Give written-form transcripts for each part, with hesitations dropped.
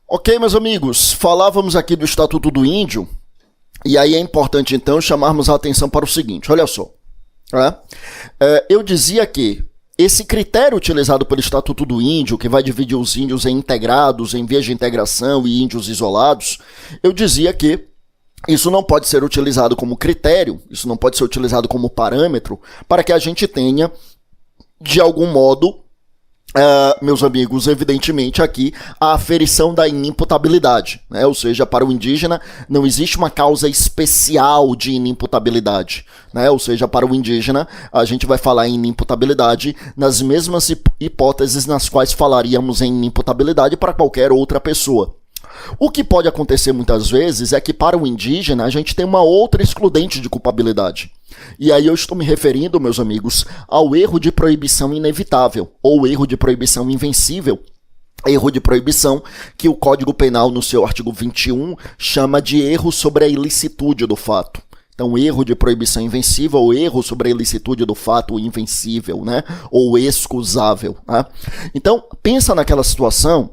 Ok, meus amigos, falávamos aqui do Estatuto do Índio, e aí é importante então chamarmos a atenção para o seguinte, olha só. Eu dizia que esse critério utilizado pelo Estatuto do Índio, que vai dividir os índios em integrados, em vias de integração e índios isolados, eu dizia que isso não pode ser utilizado como critério, isso não pode ser utilizado como parâmetro para que a gente tenha, de algum modo, meus amigos, evidentemente aqui a aferição da inimputabilidade, né? Ou seja, para o indígena não existe uma causa especial de inimputabilidade, né? Ou seja, para o indígena a gente vai falar em inimputabilidade nas mesmas hipóteses nas quais falaríamos em inimputabilidade para qualquer outra pessoa. O que pode acontecer muitas vezes é que para o indígena a gente tem uma outra excludente de culpabilidade. E aí eu estou me referindo, meus amigos, ao erro de proibição inevitável, ou erro de proibição invencível, erro de proibição que o Código Penal, no seu artigo 21, chama de erro sobre a ilicitude do fato. Então, erro de proibição invencível, ou erro sobre a ilicitude do fato invencível, né? Ou excusável. Né? Então, pensa naquela situação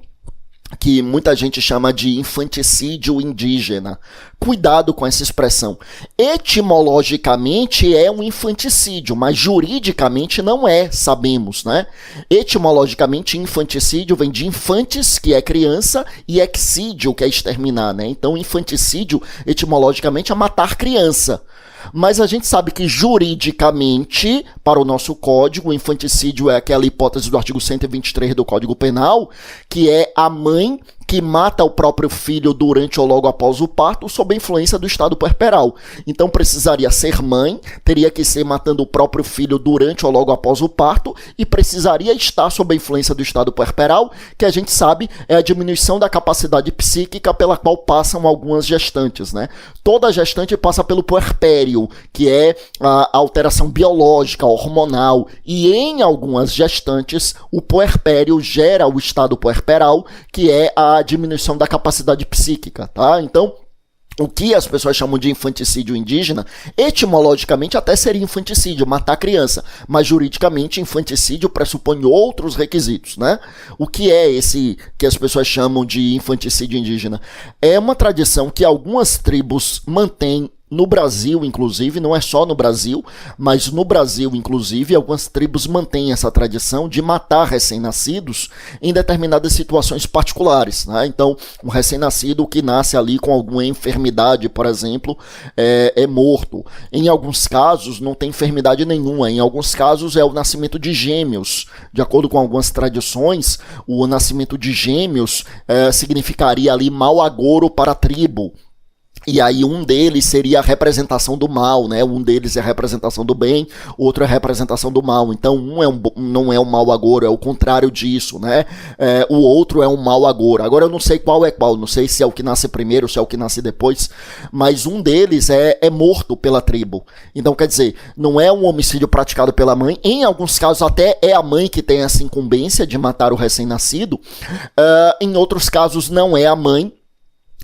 que muita gente chama de infanticídio indígena. Cuidado com essa expressão. Etimologicamente é um infanticídio, mas juridicamente não é, sabemos, né? Etimologicamente, infanticídio vem de infantes, que é criança, e exídio, que é exterminar, né? Então, infanticídio, etimologicamente, é matar criança. Mas a gente sabe que juridicamente, para o nosso código, o infanticídio é aquela hipótese do artigo 123 do Código Penal, que é a mãe que mata o próprio filho durante ou logo após o parto sob a influência do estado puerperal. Então precisaria ser mãe, teria que ser matando o próprio filho durante ou logo após o parto e precisaria estar sob a influência do estado puerperal, que a gente sabe é a diminuição da capacidade psíquica pela qual passam algumas gestantes, né? Toda gestante passa pelo puerpério, que é a alteração biológica, hormonal, e em algumas gestantes o puerpério gera o estado puerperal, que é a diminuição da capacidade psíquica, tá? Então, o que as pessoas chamam de infanticídio indígena, etimologicamente até seria infanticídio, matar a criança, mas juridicamente infanticídio pressupõe outros requisitos, né? O que é esse que as pessoas chamam de infanticídio indígena? É uma tradição que algumas tribos mantêm no Brasil, inclusive, não é só no Brasil, mas no Brasil, inclusive, algumas tribos mantêm essa tradição de matar recém-nascidos em determinadas situações particulares, né? Então, um recém-nascido que nasce ali com alguma enfermidade, por exemplo, é morto. Em alguns casos, não tem enfermidade nenhuma. Em alguns casos, é o nascimento de gêmeos. De acordo com algumas tradições, o nascimento de gêmeos significaria ali mau agouro para a tribo. E aí um deles seria a representação do mal, né? Um deles é a representação do bem, outro é a representação do mal. Então não é um mau agouro, é o contrário disso, né? O outro é um mau agouro. Agora eu não sei qual é qual, não sei se é o que nasce primeiro, se é o que nasce depois, mas um deles é morto pela tribo. Então quer dizer, não é um homicídio praticado pela mãe, em alguns casos até é a mãe que tem essa incumbência de matar o recém-nascido, em outros casos não é a mãe.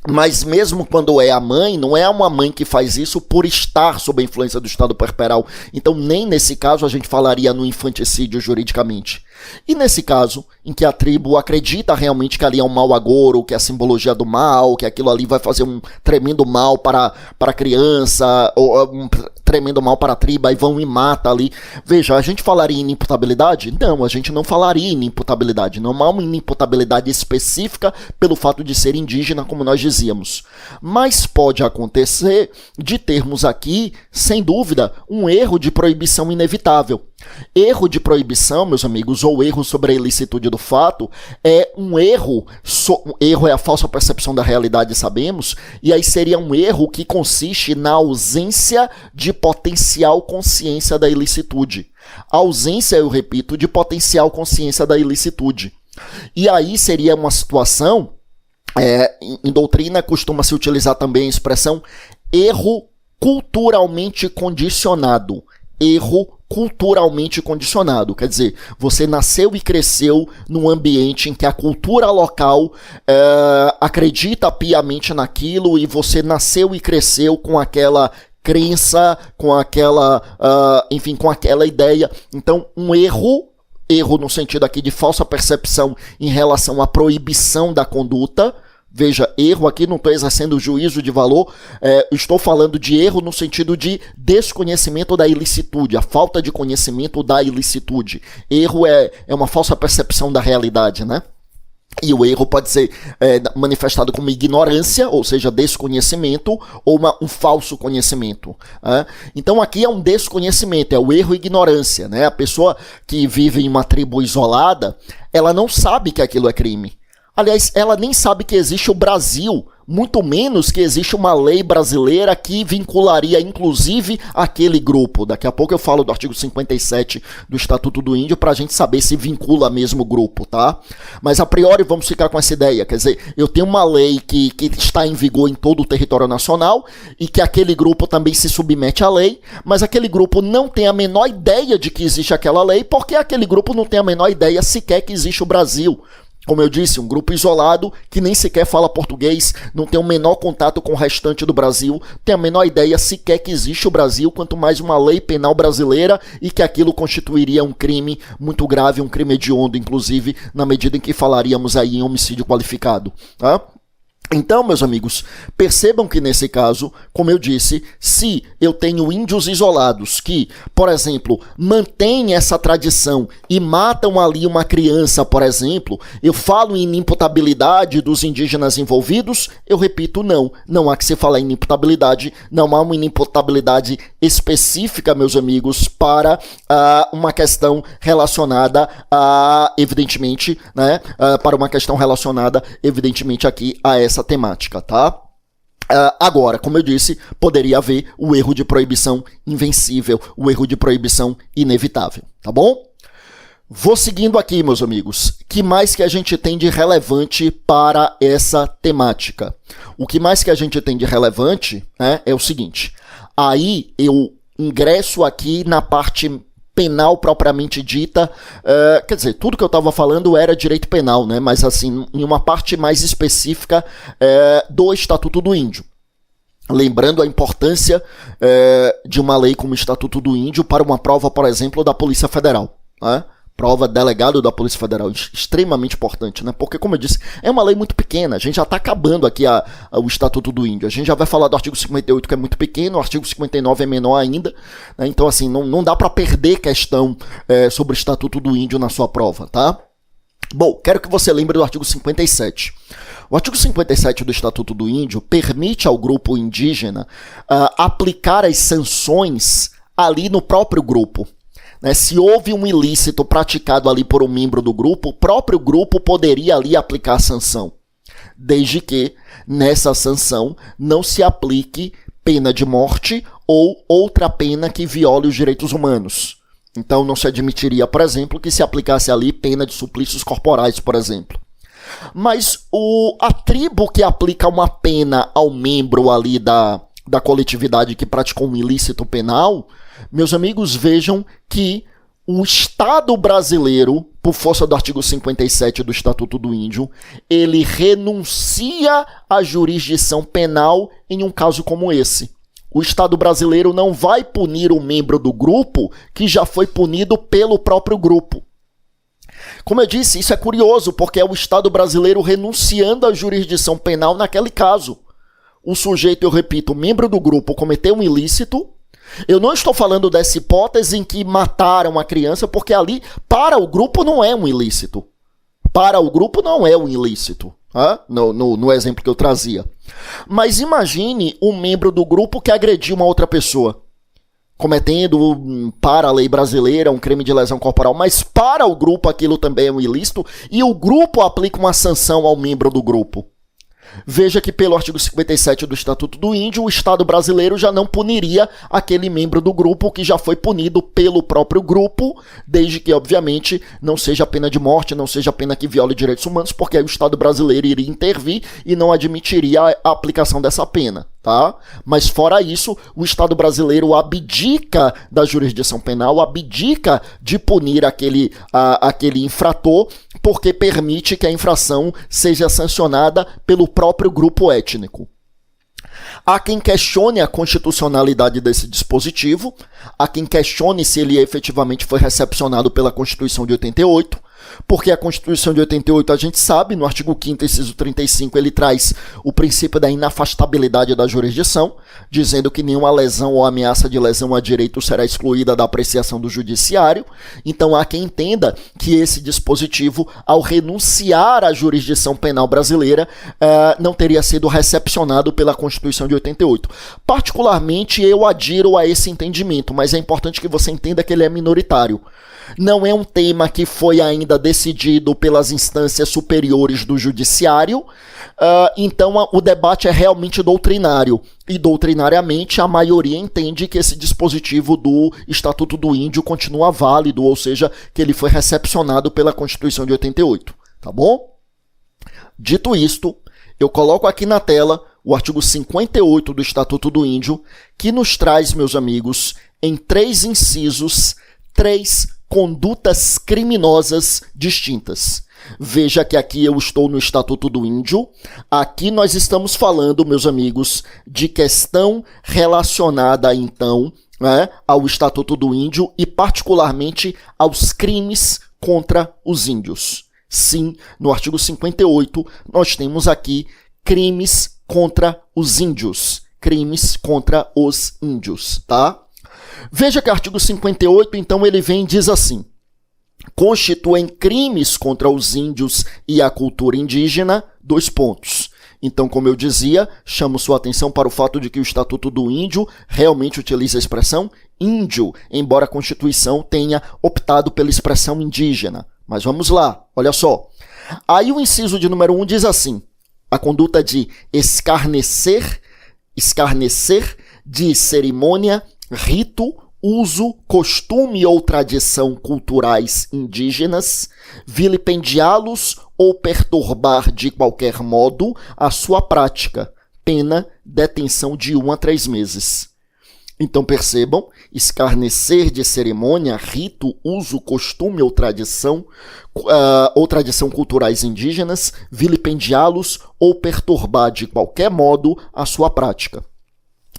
Mas mesmo quando é a mãe, não é uma mãe que faz isso por estar sob a influência do estado puerperal. Então nem nesse caso a gente falaria no infanticídio juridicamente. E nesse caso, em que a tribo acredita realmente que ali é um mau agouro, que é a simbologia do mal, que aquilo ali vai fazer um tremendo mal para a criança, ou um tremendo mal para a tribo, aí vão e matam ali. Veja, a gente falaria em inimputabilidade? Não, a gente não falaria em inimputabilidade. Não há uma inimputabilidade específica pelo fato de ser indígena, como nós dizíamos. Mas pode acontecer de termos aqui, sem dúvida, um erro de proibição inevitável. Erro de proibição, meus amigos, ou erro sobre a ilicitude do fato, é um erro, erro é a falsa percepção da realidade, sabemos, e aí seria um erro que consiste na ausência de potencial consciência da ilicitude. Ausência, eu repito, de potencial consciência da ilicitude. E aí seria uma situação, em doutrina costuma-se utilizar também a expressão erro culturalmente condicionado. Erro culturalmente condicionado, quer dizer, você nasceu e cresceu num ambiente em que a cultura local acredita piamente naquilo e você nasceu e cresceu com aquela crença, com aquela, enfim, com aquela ideia. Então, um erro no sentido aqui de falsa percepção em relação à proibição da conduta, Veja, erro aqui, não estou exercendo juízo de valor, estou falando de erro no sentido de desconhecimento da ilicitude, a falta de conhecimento da ilicitude. Erro é uma falsa percepção da realidade, né? E o erro pode ser manifestado como ignorância, ou seja, desconhecimento, ou um falso conhecimento. Então aqui é um desconhecimento, é o erro e ignorância, né? A pessoa que vive em uma tribo isolada, ela não sabe que aquilo é crime. Aliás, ela nem sabe que existe o Brasil, muito menos que existe uma lei brasileira que vincularia, inclusive, aquele grupo. Daqui a pouco eu falo do artigo 57 do Estatuto do Índio para a gente saber se vincula mesmo o grupo, tá? Mas a priori vamos ficar com essa ideia, quer dizer, eu tenho uma lei que está em vigor em todo o território nacional e que aquele grupo também se submete à lei, mas aquele grupo não tem a menor ideia de que existe aquela lei, porque aquele grupo não tem a menor ideia sequer que existe o Brasil. Como eu disse, um grupo isolado que nem sequer fala português, não tem o menor contato com o restante do Brasil, tem a menor ideia sequer que existe o Brasil, quanto mais uma lei penal brasileira e que aquilo constituiria um crime muito grave, um crime hediondo, inclusive, na medida em que falaríamos aí em homicídio qualificado, tá? Então, meus amigos, percebam que nesse caso, como eu disse, se eu tenho índios isolados que, por exemplo, mantêm essa tradição e matam ali uma criança, por exemplo, eu falo em inimputabilidade dos indígenas envolvidos, eu repito, não há que se falar em inimputabilidade, não há uma inimputabilidade específica, meus amigos, para uma questão relacionada a, evidentemente, né, para uma questão relacionada, evidentemente, aqui a essa temática, tá? Agora, como eu disse, poderia haver o erro de proibição invencível, o erro de proibição inevitável, tá bom? Vou seguindo aqui, meus amigos. Que mais que a gente tem de relevante para essa temática? O que mais que a gente tem de relevante, né, é o seguinte. Aí eu ingresso aqui na parte penal propriamente dita, quer dizer, tudo que eu estava falando era direito penal, né? Mas assim, em uma parte mais específica do Estatuto do Índio. Lembrando a importância de uma lei como o Estatuto do Índio para uma prova, por exemplo, da Polícia Federal, né? Prova delegado da Polícia Federal, extremamente importante, né? Porque, como eu disse, é uma lei muito pequena, a gente já está acabando aqui o Estatuto do Índio, a gente já vai falar do artigo 58, que é muito pequeno, o artigo 59 é menor ainda, né? Então, assim, não dá para perder questão sobre o Estatuto do Índio na sua prova, tá? Bom, quero que você lembre do artigo 57. O artigo 57 do Estatuto do Índio permite ao grupo indígena aplicar as sanções ali no próprio grupo. Se houve um ilícito praticado ali por um membro do grupo, o próprio grupo poderia ali aplicar a sanção, desde que nessa sanção não se aplique pena de morte ou outra pena que viole os direitos humanos. Então não se admitiria, por exemplo, que se aplicasse ali pena de suplícios corporais, por exemplo. Mas a tribo que aplica uma pena ao membro ali da coletividade que praticou um ilícito penal, meus amigos, vejam que o Estado brasileiro, por força do artigo 57 do Estatuto do Índio, ele renuncia à jurisdição penal em um caso como esse. O Estado brasileiro não vai punir o membro do grupo que já foi punido pelo próprio grupo. Como eu disse, isso é curioso, porque é o Estado brasileiro renunciando à jurisdição penal naquele caso. O sujeito, eu repito, membro do grupo cometeu um ilícito. Eu não estou falando dessa hipótese em que mataram a criança, porque ali, para o grupo, não é um ilícito. Para o grupo, não é um ilícito. No exemplo que eu trazia. Mas imagine um membro do grupo que agrediu uma outra pessoa, cometendo, para a lei brasileira, um crime de lesão corporal, mas para o grupo aquilo também é um ilícito, e o grupo aplica uma sanção ao membro do grupo. Veja que pelo artigo 57 do Estatuto do Índio, o Estado brasileiro já não puniria aquele membro do grupo que já foi punido pelo próprio grupo, desde que, obviamente, não seja pena de morte, não seja pena que viole direitos humanos, porque aí o Estado brasileiro iria intervir e não admitiria a aplicação dessa pena, tá? Mas fora isso, o Estado brasileiro abdica da jurisdição penal, abdica de punir aquele infrator, porque permite que a infração seja sancionada pelo próprio grupo étnico. Há quem questione a constitucionalidade desse dispositivo, há quem questione se ele efetivamente foi recepcionado pela Constituição de 88, Porque a Constituição de 88, a gente sabe, no artigo 5º, inciso 35, ele traz o princípio da inafastabilidade da jurisdição, dizendo que nenhuma lesão ou ameaça de lesão a direito será excluída da apreciação do judiciário. Então há quem entenda que esse dispositivo, ao renunciar à jurisdição penal brasileira, não teria sido recepcionado pela Constituição de 88. Particularmente, eu adiro a esse entendimento, mas é importante que você entenda que ele é minoritário. Não é um tema que foi ainda decidido pelas instâncias superiores do judiciário, então o debate é realmente doutrinário. E doutrinariamente a maioria entende que esse dispositivo do Estatuto do Índio continua válido, ou seja, que ele foi recepcionado pela Constituição de 88, tá bom? Dito isto, eu coloco aqui na tela o artigo 58 do Estatuto do Índio, que nos traz, meus amigos, em 3 incisos, 3 condutas criminosas distintas. Veja que aqui eu estou no Estatuto do Índio. Aqui nós estamos falando, meus amigos, de questão relacionada, então, ao Estatuto do Índio e particularmente aos crimes contra os índios. Sim, no artigo 58 nós temos aqui crimes contra os índios. Crimes contra os índios, tá? Veja que o artigo 58, então, ele vem e diz assim: constituem crimes contra os índios e a cultura indígena, 2 pontos. Então, como eu dizia, chamo sua atenção para o fato de que o Estatuto do Índio realmente utiliza a expressão índio, embora a Constituição tenha optado pela expressão indígena. Mas vamos lá, olha só. Aí o inciso de número 1 diz assim: a conduta de escarnecer de cerimônia, rito, uso, costume ou tradição culturais indígenas, vilipendiá-los ou perturbar de qualquer modo a sua prática, pena detenção de 1 a 3 meses. Então percebam, escarnecer de cerimônia, rito, uso, costume ou tradição culturais indígenas, vilipendiá-los ou perturbar de qualquer modo a sua prática.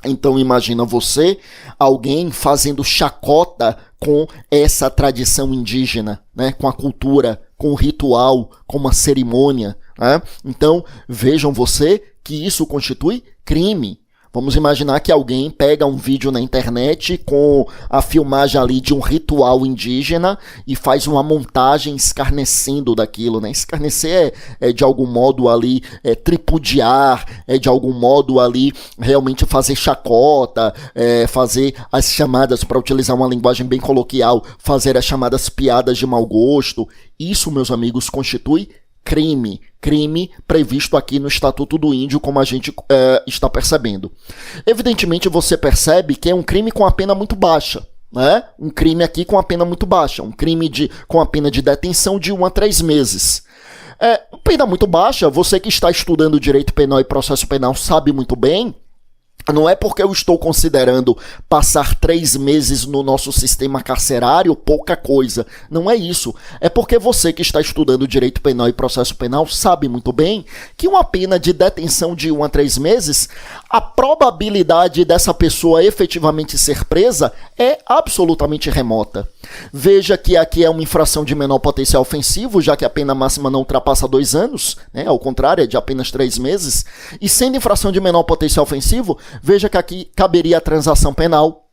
Então imagina você, alguém fazendo chacota com essa tradição indígena, né? Com a cultura, com o ritual, com uma cerimônia. Né? Então vejam você que isso constitui crime. Vamos imaginar que alguém pega um vídeo na internet com a filmagem ali de um ritual indígena e faz uma montagem escarnecendo daquilo, né? Escarnecer é de algum modo ali tripudiar, é de algum modo ali realmente fazer chacota, fazer as chamadas, para utilizar uma linguagem bem coloquial, fazer as chamadas piadas de mau gosto. Isso, meus amigos, constitui crime previsto aqui no Estatuto do Índio, como a gente está percebendo. Evidentemente, você percebe que é um crime com a pena muito baixa, né? Um crime aqui com a pena muito baixa, um crime com a pena de detenção de 1 a 3 meses. Pena muito baixa, você que está estudando direito penal e processo penal sabe muito bem. Não é porque eu estou considerando passar 3 meses no nosso sistema carcerário pouca coisa. Não é isso. É porque você que está estudando direito penal e processo penal sabe muito bem que uma pena de detenção de 1 a 3 meses, a probabilidade dessa pessoa efetivamente ser presa é absolutamente remota. Veja que aqui é uma infração de menor potencial ofensivo, já que a pena máxima não ultrapassa 2 anos, né? Ao contrário, é de apenas 3 meses. E sendo infração de menor potencial ofensivo, veja que aqui caberia a transação penal.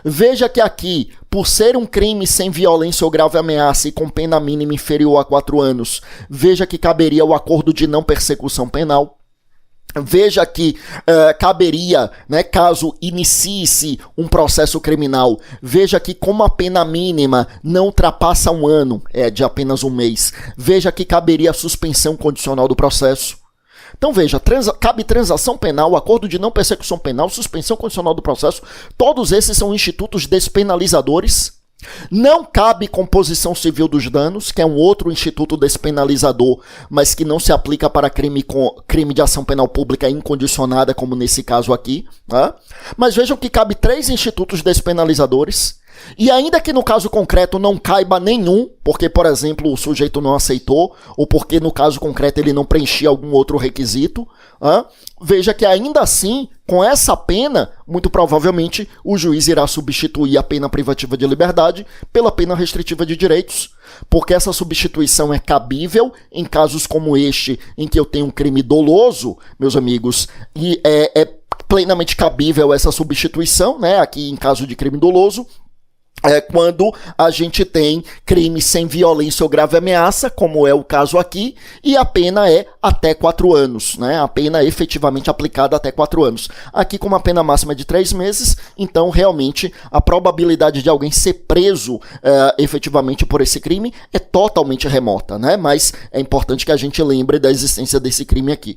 Veja que aqui, por ser um crime sem violência ou grave ameaça e com pena mínima inferior a 4 anos, veja que caberia o acordo de não persecução penal. Veja que caberia, né, caso inicie-se um processo criminal, veja que como a pena mínima não ultrapassa 1 ano, é de apenas 1 mês, veja que caberia a suspensão condicional do processo. Então veja, cabe transação penal, acordo de não persecução penal, suspensão condicional do processo, todos esses são institutos despenalizadores. Não cabe composição civil dos danos, que é um outro instituto despenalizador, mas que não se aplica para crime de ação penal pública incondicionada, como nesse caso aqui. Né? Mas vejam que cabe 3 institutos despenalizadores. E ainda que no caso concreto não caiba nenhum, porque, por exemplo, o sujeito não aceitou, ou porque no caso concreto ele não preenchia algum outro requisito, veja que ainda assim, com essa pena, muito provavelmente o juiz irá substituir a pena privativa de liberdade pela pena restritiva de direitos. porque essa substituição é cabível em casos como este, em que eu tenho um crime doloso, meus amigos, e é plenamente cabível essa substituição, né, aqui em caso de crime doloso, quando a gente tem crime sem violência ou grave ameaça, como é o caso aqui, e a pena é até 4 anos, né? A pena é efetivamente aplicada até 4 anos. Aqui com uma pena máxima de 3 meses, então realmente a probabilidade de alguém ser preso efetivamente por esse crime é totalmente remota, né? Mas é importante que a gente lembre da existência desse crime aqui.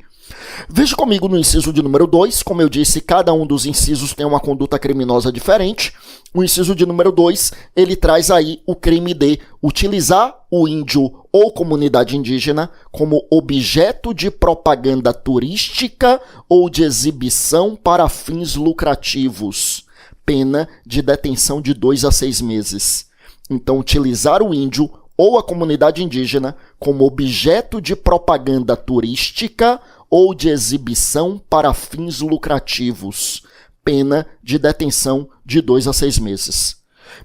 Veja comigo no inciso de número 2, como eu disse, cada um dos incisos tem uma conduta criminosa diferente. O inciso de número 2, ele traz aí o crime de utilizar o índio ou comunidade indígena como objeto de propaganda turística ou de exibição para fins lucrativos. Pena de detenção de 2 a 6 meses. Então, utilizar o índio ou a comunidade indígena como objeto de propaganda turística ou de exibição para fins lucrativos. Pena de detenção de 2 a 6 meses.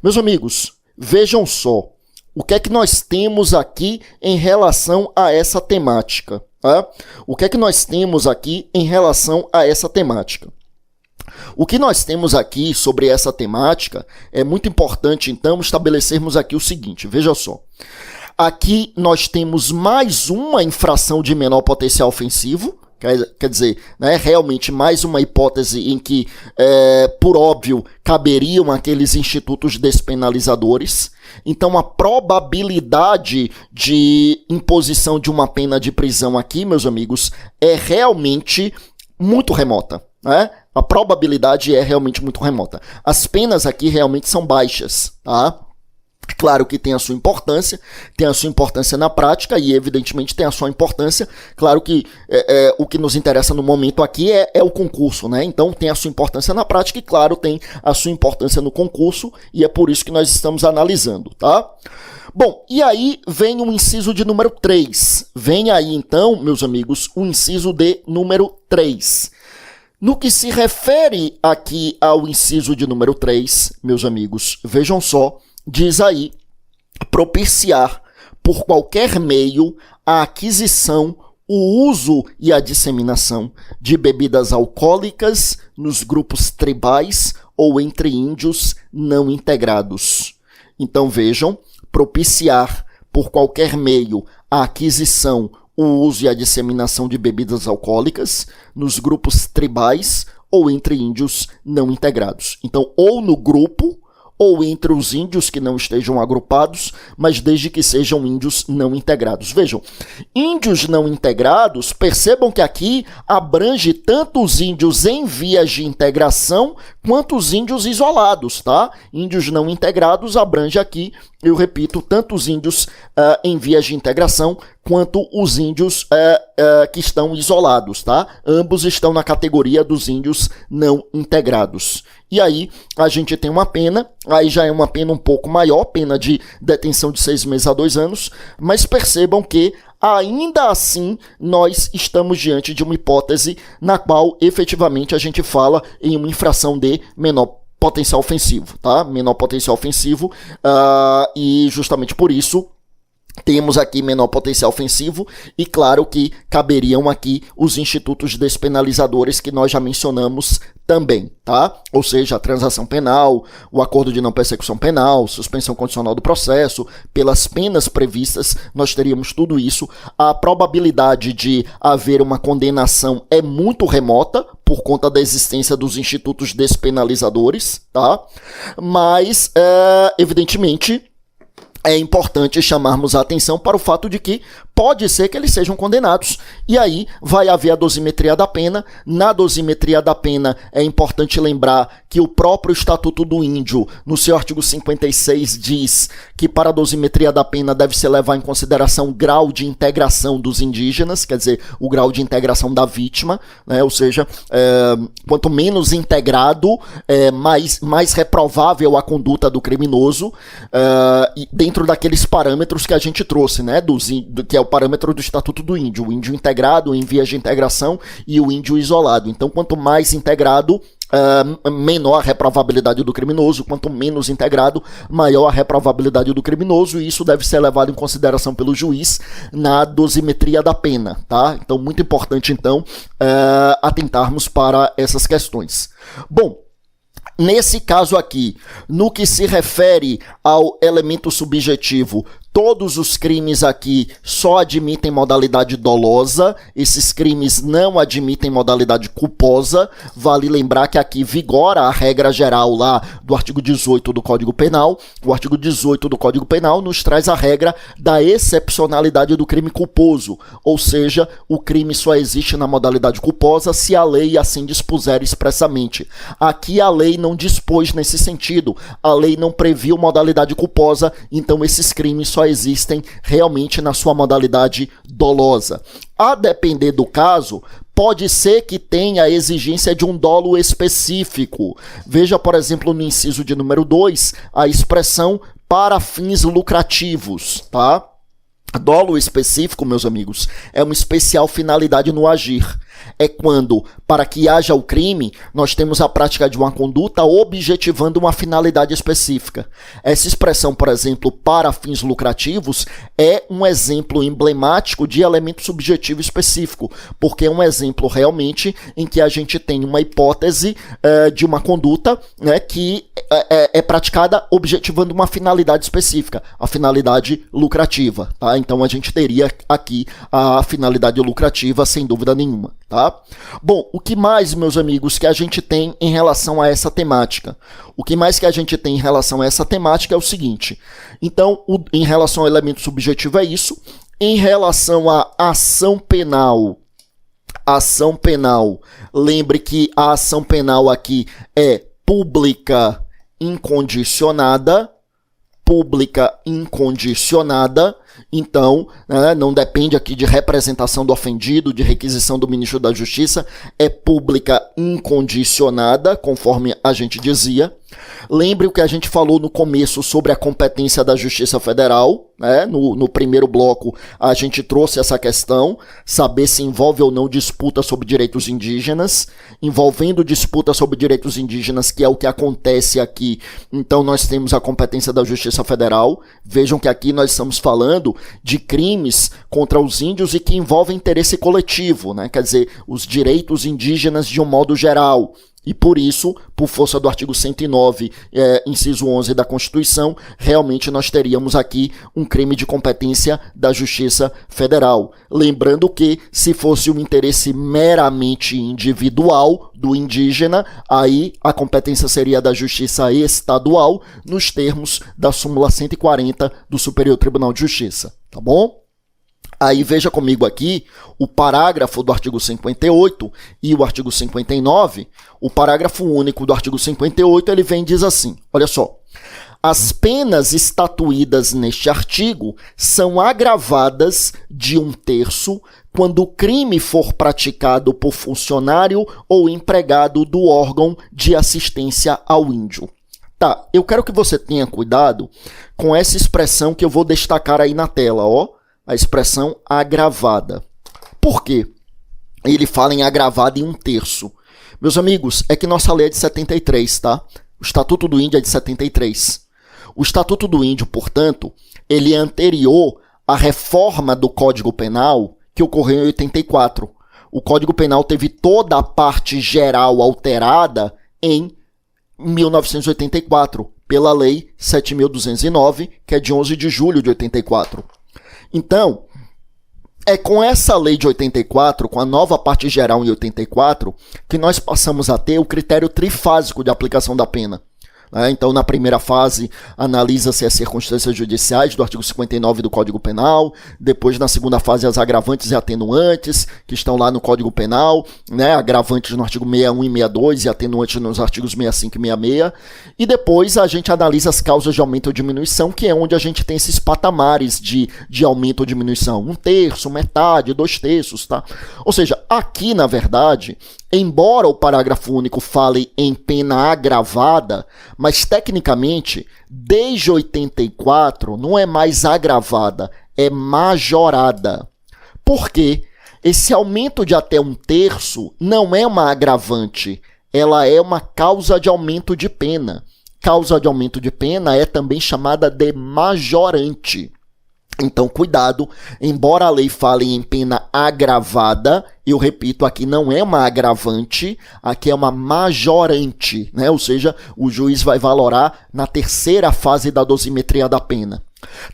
Meus amigos, vejam só o que é que nós temos aqui em relação a essa temática. Tá? O que é que nós temos aqui em relação a essa temática? O que nós temos aqui sobre essa temática é muito importante, então, estabelecermos aqui o seguinte, veja só. Aqui nós temos mais uma infração de menor potencial ofensivo, quer dizer, né, realmente mais uma hipótese em que, por óbvio, caberiam aqueles institutos despenalizadores. Então, a probabilidade de imposição de uma pena de prisão aqui, meus amigos, é realmente muito remota, né? A probabilidade é realmente muito remota. As penas aqui realmente são baixas, tá? Claro que tem a sua importância na prática e, evidentemente, tem a sua importância. Claro que o que nos interessa no momento aqui é o concurso, né? Então, tem a sua importância na prática e, claro, tem a sua importância no concurso e é por isso que nós estamos analisando, tá? Bom, e aí vem o inciso de número 3. Vem aí, então, meus amigos, o inciso de número 3. No que se refere aqui ao inciso de número 3, meus amigos, vejam só, diz aí, propiciar por qualquer meio a aquisição, o uso e a disseminação de bebidas alcoólicas nos grupos tribais ou entre índios não integrados. Então vejam, propiciar por qualquer meio a aquisição, o uso e a disseminação de bebidas alcoólicas nos grupos tribais ou entre índios não integrados. Então, ou no grupo, ou entre os índios que não estejam agrupados, mas desde que sejam índios não integrados. Vejam, índios não integrados, percebam que aqui abrange tanto os índios em vias de integração, quanto os índios isolados, tá? Índios não integrados abrange aqui, eu repito, tanto os índios em vias de integração, quanto os índios que estão isolados, tá? Ambos estão na categoria dos índios não integrados. E aí a gente tem uma pena, aí já é uma pena um pouco maior, pena de detenção de 6 meses a 2 anos, mas percebam que ainda assim nós estamos diante de uma hipótese na qual efetivamente a gente fala em uma infração de menor potencial ofensivo, tá? Menor potencial ofensivo, e justamente por isso temos aqui menor potencial ofensivo e claro que caberiam aqui os institutos despenalizadores que nós já mencionamos também, tá? Ou seja, a transação penal, o acordo de não persecução penal, suspensão condicional do processo, pelas penas previstas, nós teríamos tudo isso. A probabilidade de haver uma condenação é muito remota por conta da existência dos institutos despenalizadores, tá? Mas, evidentemente, é importante chamarmos a atenção para o fato de que pode ser que eles sejam condenados. E aí vai haver a dosimetria da pena. Na dosimetria da pena é importante lembrar que o próprio Estatuto do Índio, no seu artigo 56, diz que para a dosimetria da pena deve-se levar em consideração o grau de integração dos indígenas, quer dizer, o grau de integração da vítima, né? Ou seja, quanto menos integrado, mais reprovável a conduta do criminoso, dentro daqueles parâmetros que a gente trouxe, né? Que é o parâmetro do Estatuto do Índio, o índio integrado em vias de integração e o índio isolado. Então, quanto mais integrado, menor a reprovabilidade do criminoso. Quanto menos integrado, maior a reprovabilidade do criminoso, e isso deve ser levado em consideração pelo juiz na dosimetria da pena, tá? Então, muito importante, então, atentarmos para essas questões. Bom, nesse caso aqui, no que se refere ao elemento subjetivo, todos os crimes aqui só admitem modalidade dolosa, esses crimes não admitem modalidade culposa. Vale lembrar que aqui vigora a regra geral lá do artigo 18 do Código Penal. O artigo 18 do Código Penal nos traz a regra da excepcionalidade do crime culposo, ou seja, o crime só existe na modalidade culposa se a lei assim dispuser expressamente. Aqui a lei não dispôs nesse sentido, a lei não previu modalidade culposa, então esses crimes só existem realmente na sua modalidade dolosa. A depender do caso, pode ser que tenha a exigência de um dolo específico. Veja, por exemplo, no inciso de número 2, a expressão para fins lucrativos, tá? Dolo específico, meus amigos, é uma especial finalidade no agir. É quando, para que haja o crime, nós temos a prática de uma conduta objetivando uma finalidade específica. Essa expressão, por exemplo, para fins lucrativos, é um exemplo emblemático de elemento subjetivo específico, porque é um exemplo realmente em que a gente tem uma hipótese de uma conduta, né, que é praticada objetivando uma finalidade específica, a finalidade lucrativa, tá? Então a gente teria aqui a finalidade lucrativa sem dúvida nenhuma, tá? Bom, o que mais, meus amigos, que a gente tem em relação a essa temática? O que mais que a gente tem em relação a essa temática é o seguinte. Então, em relação ao elemento subjetivo é isso. Em relação à ação penal, lembre que a ação penal aqui é pública incondicionada, então, né, não depende aqui de representação do ofendido, de requisição do ministro da Justiça, é pública incondicionada, conforme a gente dizia. Lembre o que a gente falou no começo sobre a competência da Justiça Federal, né? No primeiro bloco a gente trouxe essa questão, saber se envolve ou não disputa sobre direitos indígenas. Envolvendo disputa sobre direitos indígenas, que é o que acontece aqui, então nós temos a competência da Justiça Federal. Vejam que aqui nós estamos falando de crimes contra os índios e que envolvem interesse coletivo, né? Quer dizer, os direitos indígenas de um modo geral. E por isso, por força do artigo 109, inciso 11 da Constituição, realmente nós teríamos aqui um crime de competência da Justiça Federal. Lembrando que, se fosse um interesse meramente individual do indígena, aí a competência seria da Justiça Estadual, nos termos da súmula 140 do Superior Tribunal de Justiça. Tá bom? Aí veja comigo aqui o parágrafo do artigo 58 e o artigo 59. O parágrafo único do artigo 58, ele vem e diz assim, olha só. As penas estatuídas neste artigo são agravadas de 1/3 quando o crime for praticado por funcionário ou empregado do órgão de assistência ao índio. Tá, eu quero que você tenha cuidado com essa expressão que eu vou destacar aí na tela, ó. A expressão agravada. Por quê? Ele fala em agravada em 1/3. Meus amigos, é que nossa lei é de 73, tá? O Estatuto do Índio é de 73. O Estatuto do Índio, portanto, ele é anterior à reforma do Código Penal que ocorreu em 84. O Código Penal teve toda a parte geral alterada em 1984, pela Lei 7.209, que é de 11 de julho de 84. Então, é com essa lei de 84, com a nova parte geral em 84, que nós passamos a ter o critério trifásico de aplicação da pena. Então, na primeira fase, analisa-se as circunstâncias judiciais do artigo 59 do Código Penal. Depois, na segunda fase, as agravantes e atenuantes, que estão lá no Código Penal, né? Agravantes no artigo 61 e 62 e atenuantes nos artigos 65 e 66. E depois, a gente analisa as causas de aumento ou diminuição, que é onde a gente tem esses patamares de aumento ou diminuição. 1/3, metade, 2/3, tá? Ou seja, aqui, na verdade, embora o parágrafo único fale em pena agravada, mas tecnicamente, desde 84, não é mais agravada, é majorada. Por quê? Esse aumento de até 1/3 não é uma agravante, ela é uma causa de aumento de pena. Causa de aumento de pena é também chamada de majorante. Então, cuidado, embora a lei fale em pena agravada, eu repito, aqui não é uma agravante, aqui é uma majorante, né? Ou seja, o juiz vai valorar na terceira fase da dosimetria da pena.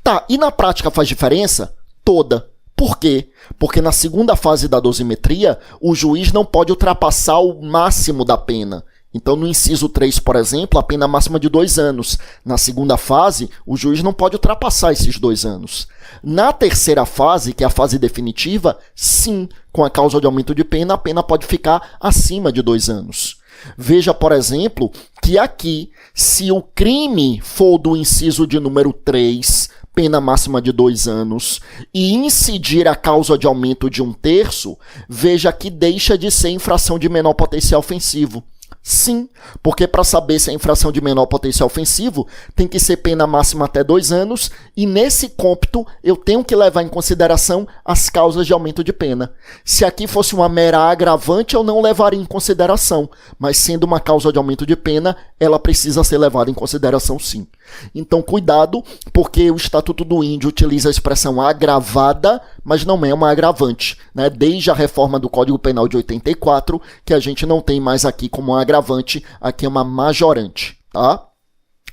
Tá, e na prática faz diferença? Toda. Por quê? Porque na segunda fase da dosimetria, o juiz não pode ultrapassar o máximo da pena. Então, no inciso 3, por exemplo, a pena máxima de 2 anos. Na segunda fase, o juiz não pode ultrapassar esses 2 anos. Na terceira fase, que é a fase definitiva, sim, com a causa de aumento de pena, a pena pode ficar acima de 2 anos. Veja, por exemplo, que aqui, se o crime for do inciso de número 3, pena máxima de 2 anos, e incidir a causa de aumento de 1/3, veja que deixa de ser infração de menor potencial ofensivo. Sim, porque para saber se é infração de menor potencial ofensivo, tem que ser pena máxima até 2 anos, e nesse cômputo eu tenho que levar em consideração as causas de aumento de pena. Se aqui fosse uma mera agravante, eu não levaria em consideração, mas sendo uma causa de aumento de pena, ela precisa ser levada em consideração sim. Então cuidado, porque o Estatuto do Índio utiliza a expressão agravada, mas não é uma agravante, né? Desde a reforma do Código Penal de 84, que a gente não tem mais aqui como uma agravante, aqui é uma majorante, tá?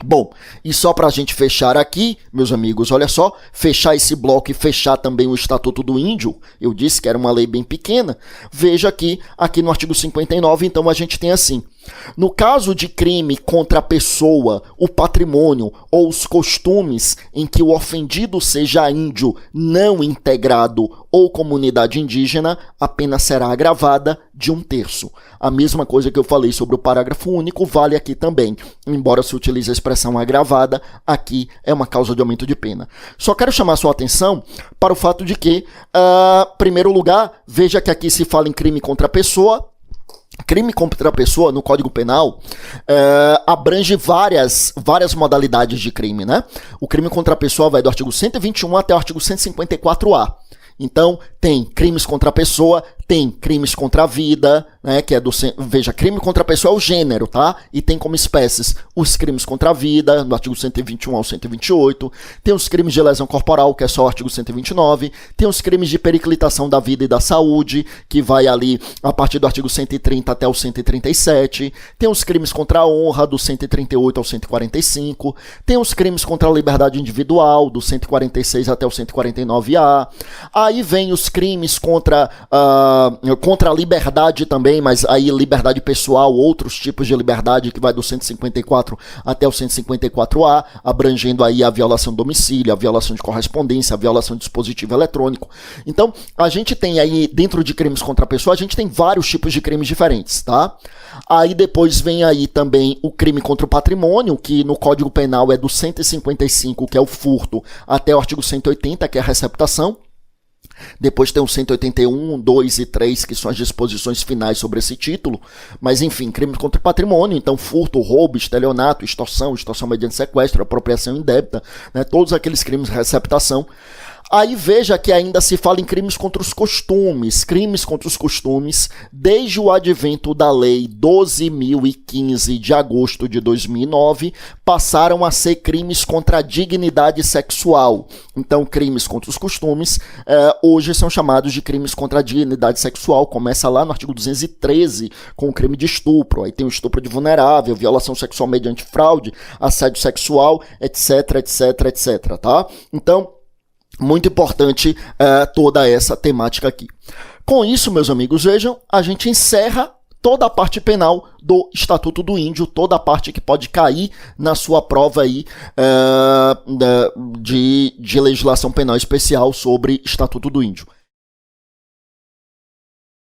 Bom, e só para a gente fechar aqui, meus amigos, olha só, fechar esse bloco e fechar também o Estatuto do Índio, eu disse que era uma lei bem pequena, veja aqui no artigo 59, então a gente tem assim: no caso de crime contra a pessoa, o patrimônio ou os costumes em que o ofendido seja índio não integrado ou comunidade indígena, a pena será agravada de 1/3. A mesma coisa que eu falei sobre o parágrafo único vale aqui também. Embora se utilize a expressão agravada, aqui é uma causa de aumento de pena. Só quero chamar sua atenção para o fato de que, em primeiro lugar, veja que aqui se fala em crime contra a pessoa. Crime contra a pessoa, no Código Penal, abrange várias modalidades de crime, né? O crime contra a pessoa vai do artigo 121 até o artigo 154A. Então, tem crimes contra a pessoa, tem crimes contra a vida, né, que é do... Veja, crime contra a pessoa é o gênero, tá? E tem como espécies os crimes contra a vida, do artigo 121 ao 128, tem os crimes de lesão corporal, que é só o artigo 129, tem os crimes de periclitação da vida e da saúde, que vai ali a partir do artigo 130 até o 137, tem os crimes contra a honra, do 138 ao 145, tem os crimes contra a liberdade individual, do 146 até o 149A, aí vem os crimes contra a liberdade também, mas aí liberdade pessoal, outros tipos de liberdade, que vai do 154 até o 154A, abrangendo aí a violação do domicílio, a violação de correspondência, a violação de dispositivo eletrônico. Então, a gente tem aí, dentro de crimes contra a pessoa, a gente tem vários tipos de crimes diferentes, tá? Aí depois vem aí também o crime contra o patrimônio, que no Código Penal é do 155, que é o furto, até o artigo 180, que é a receptação. Depois tem o 181, 2 e 3, que são as disposições finais sobre esse título. Mas, enfim, crime contra o patrimônio, então furto, roubo, estelionato, extorsão mediante sequestro, apropriação indébita, né, todos aqueles crimes de receptação. Aí veja que ainda se fala em crimes contra os costumes. Crimes contra os costumes, desde o advento da Lei 12.015 de agosto de 2009, passaram a ser crimes contra a dignidade sexual. Então, crimes contra os costumes, hoje são chamados de crimes contra a dignidade sexual. Começa lá no artigo 213, com o crime de estupro. Aí tem o estupro de vulnerável, violação sexual mediante fraude, assédio sexual, etc, etc, etc, tá? Então, muito importante toda essa temática aqui. Com isso, meus amigos, vejam, a gente encerra toda a parte penal do Estatuto do Índio, toda a parte que pode cair na sua prova aí, de legislação penal especial sobre Estatuto do Índio.